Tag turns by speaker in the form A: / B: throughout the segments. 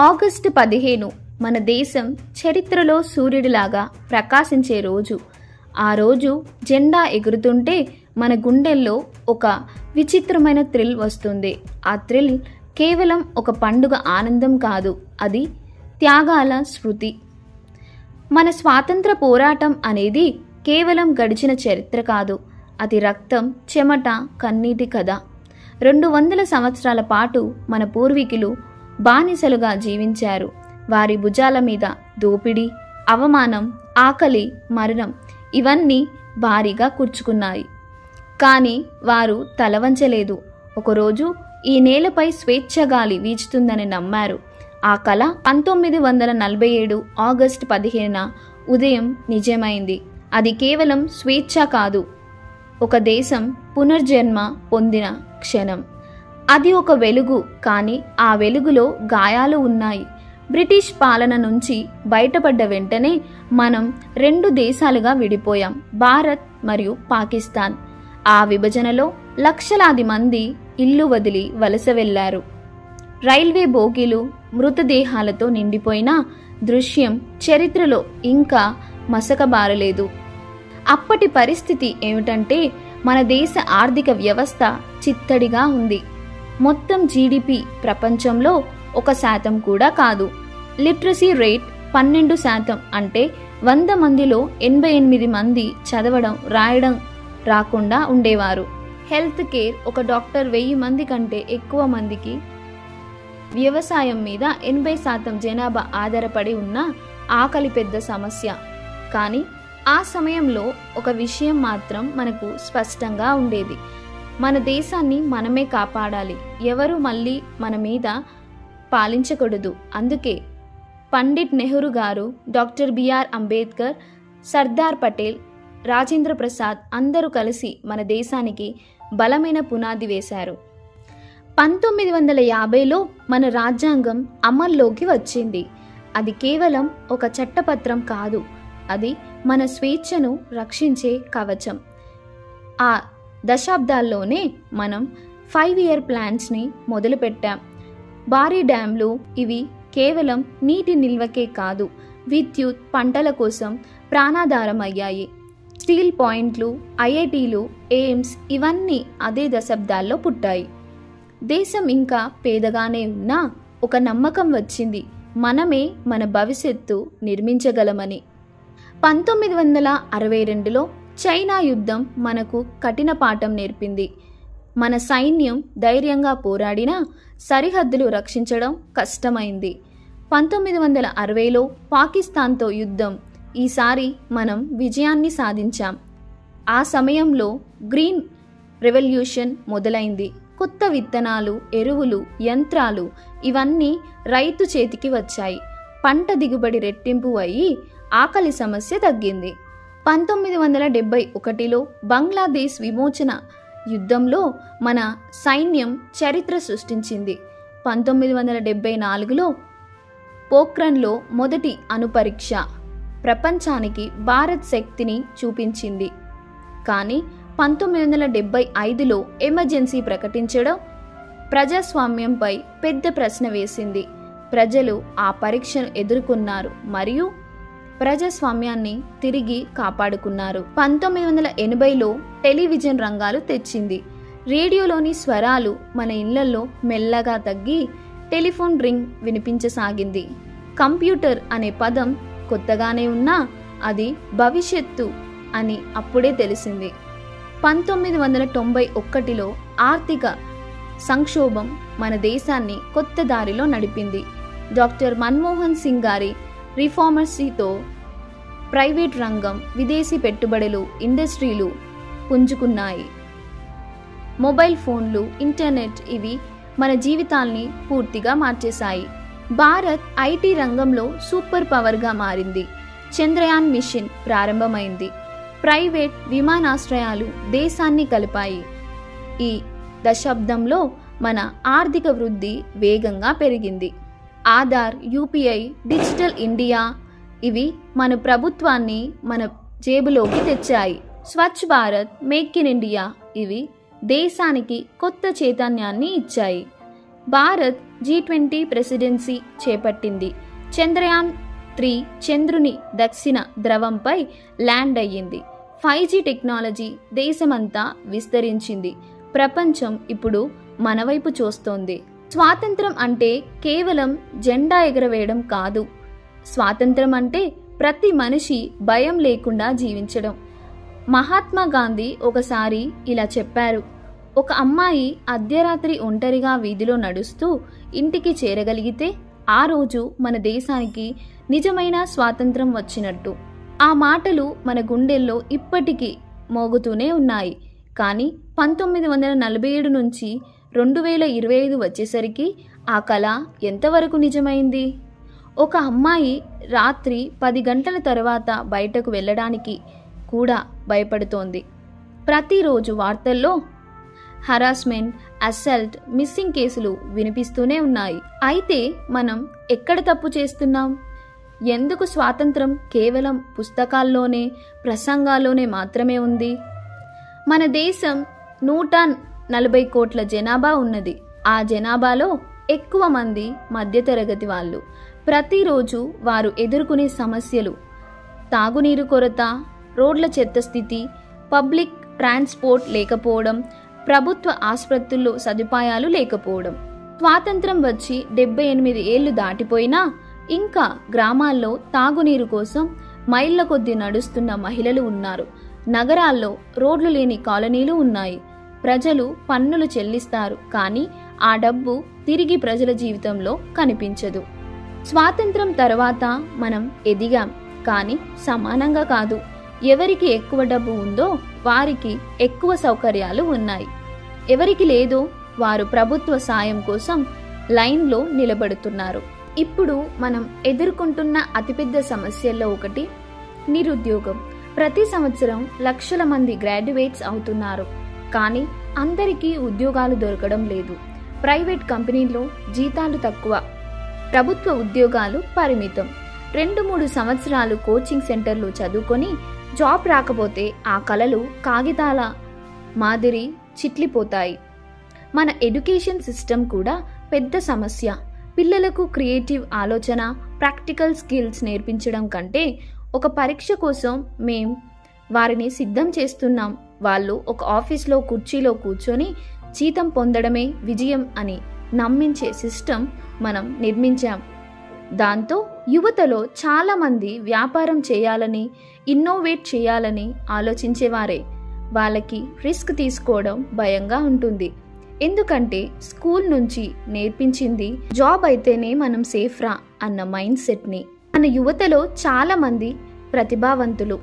A: August 15 మన దేశం చరిత్రలో సూర్యుడిలాగా ప్రకాశించే రోజు. ఆ రోజు జెండా ఎగురుతుంటే మన గుండెల్లో ఒక విచిత్రమైన థ్రిల్ వస్తుంది. ఆ థ్రిల్ కేవలం ఒక పండుగ ఆనందం కాదు, అది త్యాగాల స్మృతి. మన స్వాతంత్ర పోరాటం అనేది కేవలం గడిచిన చరిత్ర కాదు, అది రక్తం, చెమట, కన్నీటి కథ. 200 సంవత్సరాల పాటు మన పూర్వీకులు బానిసలుగా జీవించారు. వారి భుజాల మీద దోపిడీ, అవమానం, ఆకలి, మరణం ఇవన్నీ భారీగా కూర్చుకున్నాయి. కానీ వారు తలవంచలేదు. ఒకరోజు ఈ నేలపై స్వేచ్ఛగాలి వీచుతుందని నమ్మారు. ఆ కళ 1947 ఆగస్టు 15 ఉదయం నిజమైంది. అది కేవలం స్వేచ్ఛ కాదు, ఒక దేశం పునర్జన్మ పొందిన క్షణం. అది ఒక వెలుగు, కానీ ఆ వెలుగులో గాయాలు ఉన్నాయి. బ్రిటిష్ పాలన నుంచి బయటపడ్డ వెంటనే మనం 2 దేశాలుగా విడిపోయాం, భారత్ మరియు పాకిస్తాన్. ఆ విభజనలో లక్షలాది మంది ఇల్లు వదిలి వలస వెళ్లారు. రైల్వే బోగీలు మృతదేహాలతో నిండిపోయిన దృశ్యం చరిత్రలో ఇంకా మసకబారలేదు. అప్పటి పరిస్థితి ఏమిటంటే, మన దేశ ఆర్థిక వ్యవస్థ చిత్తడిగా ఉంది. మొత్తం జీడిపి ప్రపంచంలో 1% కూడా కాదు. లిటరసీ రేట్ 12%, అంటే 100 మందిలో 88 మంది చదవడం రాయడం రాకుండా ఉండేవారు. హెల్త్ కేర్, ఒక డాక్టర్ 1000 మంది కంటే ఎక్కువ మందికి. వ్యవసాయం మీద 80% జనాభా ఆధారపడి ఉన్న ఆకలి పెద్ద సమస్య. కానీ ఆ సమయంలో ఒక విషయం మాత్రం మనకు స్పష్టంగా ఉండేది: మన దేశాన్ని మనమే కాపాడాలి, ఎవరు మళ్ళీ మన మీద పాలించకూడదు. అందుకే పండిట్ నెహ్రూ గారు, డాక్టర్ బిఆర్ అంబేద్కర్, సర్దార్ పటేల్, రాజేంద్ర ప్రసాద్ అందరూ కలిసి మన దేశానికి బలమైన పునాది వేశారు. 1950లో మన రాజ్యాంగం అమల్లోకి వచ్చింది. అది కేవలం ఒక చట్టపత్రం కాదు, అది మన స్వేచ్ఛను రక్షించే కవచం. ఆ దశాబ్దాల్లోనే మనం 5 ఇయర్ ప్లాన్స్ని మొదలుపెట్టాం. భారీ డ్యాంలు, ఇవి కేవలం నీటి నిల్వకే కాదు, విద్యుత్, పంటల కోసం ప్రాణాధారం అయ్యాయి. స్టీల్ పాయింట్లు, ఐఐటీలు, ఎయిమ్స్ ఇవన్నీ అదే దశాబ్దాల్లో పుట్టాయి. దేశం ఇంకా పేదగానే ఉన్నా ఒక నమ్మకం వచ్చింది: మనమే మన భవిష్యత్తు నిర్మించగలమని. 1962లో చైనా యుద్ధం మనకు కఠిన పాఠం నేర్పింది. మన సైన్యం ధైర్యంగా పోరాడినా సరిహద్దులు రక్షించడం కష్టమైంది. 1960లో పాకిస్తాన్తో యుద్ధం, ఈసారి మనం విజయాన్ని సాధించాం. ఆ సమయంలో గ్రీన్ రెవల్యూషన్ మొదలైంది. కొత్త విత్తనాలు, ఎరువులు, యంత్రాలు ఇవన్నీ రైతు చేతికి వచ్చాయి. పంట దిగుబడి రెట్టింపు అయ్యి ఆకలి సమస్య తగ్గింది. 1971లో బంగ్లాదేశ్ విమోచన యుద్ధంలో మన సైన్యం చరిత్ర సృష్టించింది. 1974లో పోఖ్రాన్లో మొదటి అణుపరీక్ష ప్రపంచానికి భారత్ శక్తిని చూపించింది. కానీ 1975లో ఎమర్జెన్సీ ప్రకటించడం ప్రజాస్వామ్యంపై పెద్ద ప్రశ్న వేసింది. ప్రజలు ఆ పరీక్షను ఎదుర్కొన్నారు మరియు ప్రజాస్వామ్యాన్ని తిరిగి కాపాడుకున్నారు. 1980లో టెలివిజన్ రంగాలు తెచ్చింది. రేడియోలోని స్వరాలు మన ఇళ్లలో మెల్లగా తగ్గి టెలిఫోన్ రింగ్ వినిపించసాగింది. కంప్యూటర్ అనే పదం కొత్తగానే ఉన్నా అది భవిష్యత్తు అని అప్పుడే తెలిసింది. 1991లో ఆర్థిక సంక్షోభం మన దేశాన్ని కొత్త దారిలో నడిపింది. డాక్టర్ మన్మోహన్ సింగ్ గారి రిఫార్మసీతో ప్రైవేట్ రంగం, విదేశీ పెట్టుబడులు, ఇండస్ట్రీలు పుంజుకున్నాయి. మొబైల్ ఫోన్లు, ఇంటర్నెట్ ఇవి మన జీవితాల్ని పూర్తిగా మార్చేశాయి. భారత్ ఐటీ రంగంలో సూపర్ పవర్గా మారింది. చంద్రయాన్ మిషన్ ప్రారంభమైంది. ప్రైవేట్ విమానాశ్రయాలు దేశాన్ని కలిపాయి. ఈ దశాబ్దంలో మన ఆర్థిక వృద్ధి వేగంగా పెరిగింది. ఆధార్, యూపీఐ, డిజిటల్ ఇండియా ఇవి మన ప్రభుత్వాన్ని మన జేబులోకి తెచ్చాయి. Swachh Bharat, make in India ఇవి దేశానికి కొత్త చైతన్యాన్ని ఇచ్చాయి. భారత్ G20 ప్రెసిడెన్సీ చేపట్టింది. చంద్రయాన్-3 చంద్రుని దక్షిణ ధ్రువంపై ల్యాండ్ అయ్యింది. 5G టెక్నాలజీ దేశమంతా విస్తరించింది. ప్రపంచం ఇప్పుడు మన వైపు చూస్తోంది. స్వాతంత్రం అంటే కేవలం జెండా ఎగరవేయడం కాదు. స్వాతంత్రం అంటే ప్రతి మనిషి భయం లేకుండా జీవించడం. మహాత్మా గాంధీ ఒకసారి ఇలా చెప్పారు, ఒక అమ్మాయి అర్ధరాత్రి ఒంటరిగా వీధిలో నడుస్తూ ఇంటికి చేరగలిగితే ఆ రోజు మన దేశానికి నిజమైన స్వాతంత్రం వచ్చినట్టు. ఆ మాటలు మన గుండెల్లో ఇప్పటికీ మోగుతూనే ఉన్నాయి. కానీ 1947 నుంచి 2025 వచ్చేసరికి ఆ కళ ఎంతవరకు నిజమైంది? ఒక అమ్మాయి రాత్రి 10 గంటల తర్వాత బయటకు వెళ్ళడానికి కూడా భయపడుతోంది. ప్రతిరోజు వార్తల్లో హరాస్మెంట్, అసల్ట్, మిస్సింగ్ కేసులు వినిపిస్తూనే ఉన్నాయి. అయితే మనం ఎక్కడ తప్పు చేస్తున్నాం? ఎందుకు స్వాతంత్రం కేవలం పుస్తకాల్లోనే, ప్రసంగాల్లోనే మాత్రమే ఉంది? మన దేశం 140 కోట్ల జనాభా ఉన్నది. ఆ జనాభాలో ఎక్కువ మంది మధ్యతరగతి వాళ్ళు. ప్రతిరోజు వారు ఎదుర్కొనే సమస్యలు తాగునీరు కొరత, రోడ్ల చెత్త స్థితి, పబ్లిక్ ట్రాన్స్పోర్ట్ లేకపోవడం, ప్రభుత్వ ఆసుపత్రుల్లో సదుపాయాలు లేకపోవడం. స్వాతంత్రం వచ్చి 78 ఏళ్లు దాటిపోయినా ఇంకా గ్రామాల్లో తాగునీరు కోసం మైళ్ళ కొద్దీ నడుస్తున్న మహిళలు ఉన్నారు. నగరాల్లో రోడ్లు లేని కాలనీలు ఉన్నాయి. ప్రజలు పన్నులు చెల్లిస్తారు, కానీ ఆ డబ్బు తిరిగి ప్రజల జీవితంలో కనిపించదు. స్వాతంత్రం తర్వాత మనం ఎదిగాం, కానీ సమానంగా కాదు. ఎవరికి ఎక్కువ డబ్బు ఉందో వారికి ఎక్కువ సౌకర్యాలు ఉన్నాయి. ఎవరికి లేదో వారు ప్రభుత్వ సాయం కోసం లైన్లో నిలబడుతున్నారు. ఇప్పుడు మనం ఎదుర్కొంటున్న అతిపెద్ద సమస్యల్లో ఒకటి నిరుద్యోగం. ప్రతి సంవత్సరం లక్షల మంది గ్రాడ్యుయేట్స్ అవుతున్నారు, కానీ అందరికీ ఉద్యోగాలు దొరకడం లేదు. ప్రైవేట్ కంపెనీల్లో జీతాలు తక్కువ, ప్రభుత్వ ఉద్యోగాలు పరిమితం. 2-3 సంవత్సరాలు కోచింగ్ సెంటర్లు చదువుకొని జాబ్ రాకపోతే ఆ కలలు కాగితాల మాదిరి చిట్లిపోతాయి. మన ఎడ్యుకేషన్ సిస్టమ్ కూడా పెద్ద సమస్య. పిల్లలకు క్రియేటివ్ ఆలోచన, ప్రాక్టికల్ స్కిల్స్ నేర్పించడం కంటే ఒక పరీక్ష కోసం మేం వారిని సిద్ధం చేస్తున్నాం. వాళ్ళు ఒక ఆఫీస్లో కుర్చీలో కూర్చొని జీతం పొందడమే విజయం అని నమ్మించే సిస్టమ్ మనం నిర్మించాం. దాంతో యువతలో చాలామంది వ్యాపారం చేయాలని, ఇన్నోవేట్ చేయాలని ఆలోచించేవారే. వాళ్ళకి రిస్క్ తీసుకోవడం భయంగా ఉంటుంది. ఎందుకంటే స్కూల్ నుంచి నేర్పించింది జాబ్ అయితేనే మనం సేఫ్రా అన్న మైండ్ సెట్ని. మన యువతలో చాలామంది ప్రతిభావంతులు.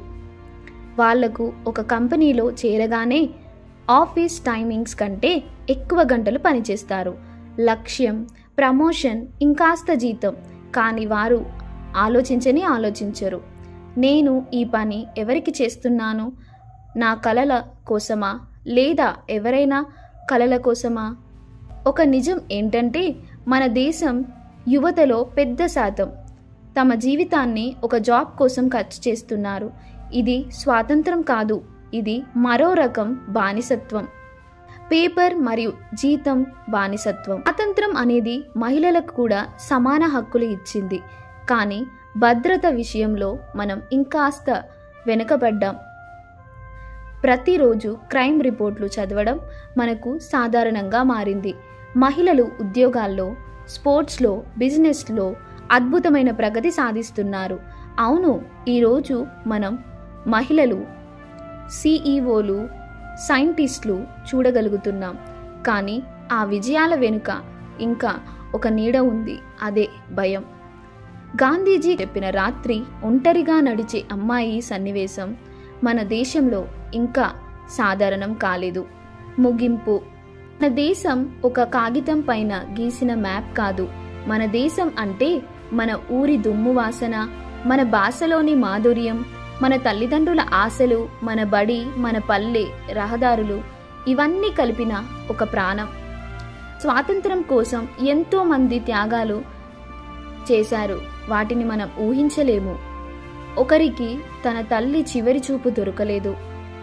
A: వాళ్లకు ఒక కంపెనీలో చేరగానే ఆఫీస్ టైమింగ్స్ కంటే ఎక్కువ గంటలు పనిచేస్తారు. లక్ష్యం, ప్రమోషన్, ఇంకాస్త జీతం. కానీ వారు ఆలోచించరు. నేను ఈ పని ఎవరికి చేస్తున్నాను? నా కలల కోసమా, లేదా ఎవరైనా కలల కోసమా? ఒక నిజం ఏంటంటే మన దేశం యువతలో పెద్ద శాతం తమ జీవితాన్ని ఒక జాబ్ కోసం ఖర్చు చేస్తున్నారు. ఇది స్వాతంత్రం కాదు, ఇది మరో రకం బానిసత్వం. పేపర్ మరియు జీతం బానిసత్వం. స్వాతంత్రం అనేది మహిళలకు కూడా సమాన హక్కులు ఇచ్చింది, కానీ భద్రత విషయంలో మనం ఇంకాస్త వెనుకబడ్డాం. ప్రతిరోజు క్రైమ్ రిపోర్ట్లు చదవడం మనకు సాధారణంగా మారింది. మహిళలు ఉద్యోగాల్లో, స్పోర్ట్స్లో, బిజినెస్లో అద్భుతమైన ప్రగతి సాధిస్తున్నారు. అవును, ఈరోజు మనం మహిళలు సిఈఓలు, సైంటిస్టులు చూడగలుగుతున్నాం. కానీ ఆ విజయాల వెనుక ఇంకా ఒక నీడ ఉంది, అదే భయం. గాంధీజీ చెప్పిన రాత్రి ఒంటరిగా నడిచే అమ్మాయి సన్నివేశం మన దేశంలో ఇంకా సాధారణం కాలేదు. ముగింపు. మన దేశం ఒక కాగితం పైన గీసిన మ్యాప్ కాదు. మన దేశం అంటే మన ఊరి దుమ్ము వాసన, మన భాషలోని మాధుర్యం, మన తల్లిదండ్రుల ఆశలు, మన బడి, మన పల్లె, రహదారులు, ఇవన్నీ కలిపిన ఒక ప్రాణం. స్వాతంత్రం కోసం ఎంతో మంది త్యాగాలు చేశారు. వాటిని మనం ఊహించలేము. ఒకరికి తన తల్లి చివరి చూపు దొరకలేదు,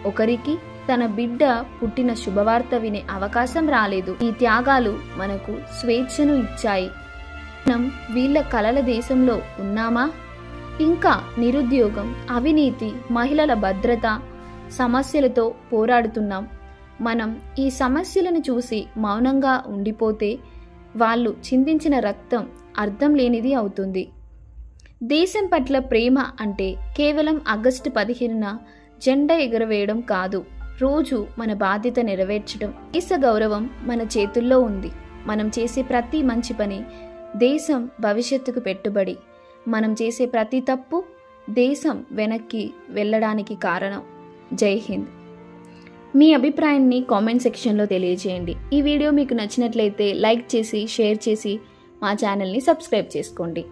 A: ఒకరికి తన బిడ్డ పుట్టిన శుభవార్త వినే అవకాశం రాలేదు. ఈ త్యాగాలు మనకు స్వేచ్ఛను ఇచ్చాయి. మనం వీళ్ళ కలల దేశంలో ఉన్నామా? ఇంకా నిరుద్యోగం, అవినీతి, మహిళల భద్రత సమస్యలతో పోరాడుతున్నాం. మనం ఈ సమస్యలను చూసి మౌనంగా ఉండిపోతే వాళ్ళు చిందించిన రక్తం అర్థం లేనిది అవుతుంది. దేశం పట్ల ప్రేమ అంటే కేవలం ఆగస్టు 15న జెండా ఎగురవేయడం కాదు, రోజు మన బాధ్యత నెరవేర్చడం. దేశ గౌరవం మన చేతుల్లో ఉంది. మనం చేసే ప్రతి మంచి పని దేశం భవిష్యత్తుకు పెట్టుబడి. మనం చేసే ప్రతి తప్పు దేశం వెనక్కి వెళ్ళడానికి కారణం. జై హింద్. మీ అభిప్రాయాన్ని కామెంట్ సెక్షన్లో తెలియజేయండి. ఈ వీడియో మీకు నచ్చినట్లయితే లైక్ చేసి, షేర్ చేసి మా ఛానల్ని సబ్స్క్రైబ్ చేసుకోండి.